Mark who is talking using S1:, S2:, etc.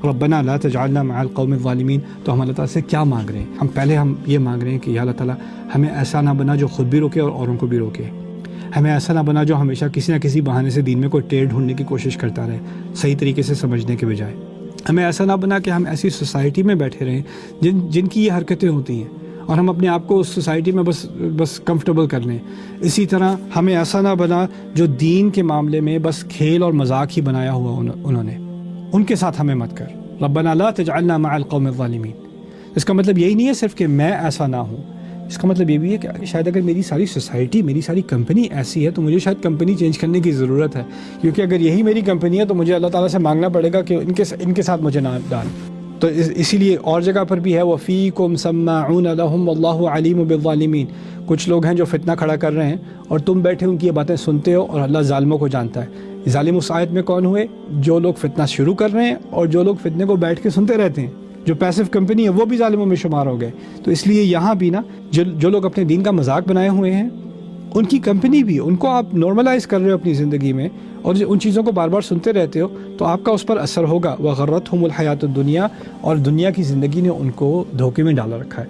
S1: ربنا لا تجعلنا مع القوم الظالمین، تو ہم اللہ تعالیٰ سے کیا مانگ رہے ہیں؟ پہلے ہم یہ مانگ رہے ہیں کہ یا اللہ تعالیٰ ہمیں ایسا نہ بنا جو خود بھی روکے اور اوروں کو بھی روکے، ہمیں ایسا نہ بنا جو ہمیشہ کسی نہ کسی بہانے سے دین میں کوئی ٹیڑھ ڈھونڈنے کی کوشش کرتا رہے صحیح طریقے سے سمجھنے کے بجائے، ہمیں ایسا نہ بنا کہ ہم ایسی سوسائٹی میں بیٹھے رہیں جن کی یہ حرکتیں ہوتی ہیں اور ہم اپنے آپ کو اس سوسائٹی میں بس کمفرٹیبل کر لیں۔ اسی طرح ہمیں ایسا نہ بنا جو دین کے معاملے میں بس کھیل اور مذاق ہی بنایا ہوا انہوں نے، ان کے ساتھ ہمیں مت کر۔ ربنا لا تجعلنا مع القوم الظالمین، اس کا مطلب یہی نہیں ہے صرف کہ میں ایسا نہ ہوں، اس کا مطلب یہ بھی ہے کہ شاید اگر میری ساری سوسائٹی، میری ساری کمپنی ایسی ہے تو مجھے شاید کمپنی چینج کرنے کی ضرورت ہے، کیونکہ اگر یہی میری کمپنی ہے تو مجھے اللہ تعالیٰ سے مانگنا پڑے گا کہ ان کے ساتھ مجھے نہ ڈال۔ تو اسی لیے اور جگہ پر بھی ہے وَفِيكُمْ سَمَّاعُونَ لَهُمْ وَاللَّهُ عَلِيمٌ بِالظَّالِمِينَ، کچھ لوگ ہیں جو فتنہ کھڑا کر رہے ہیں اور تم بیٹھے ان کی یہ باتیں سنتے ہو اور اللہ ظالموں کو جانتا ہے۔ ظالم اس آیت میں کون ہوئے؟ جو لوگ فتنہ شروع کر رہے ہیں اور جو لوگ فتنے کو بیٹھ کے سنتے رہتے ہیں، جو پیسو کمپنی ہے وہ بھی ظالموں میں شمار ہو گئے۔ تو اس لیے یہاں بھی نا جو لوگ اپنے دین کا مذاق بنائے ہوئے ہیں، ان کی کمپنی بھی، ان کو آپ نارملائز کر رہے ہو اپنی زندگی میں اور ان چیزوں کو بار بار سنتے رہتے ہو تو آپ کا اس پر اثر ہوگا۔ وَغَرَّتْهُمُ الْحَيَاةُ الدُّنْيَا، اور دنیا کی زندگی نے ان کو دھوکے میں ڈالے رکھا ہے۔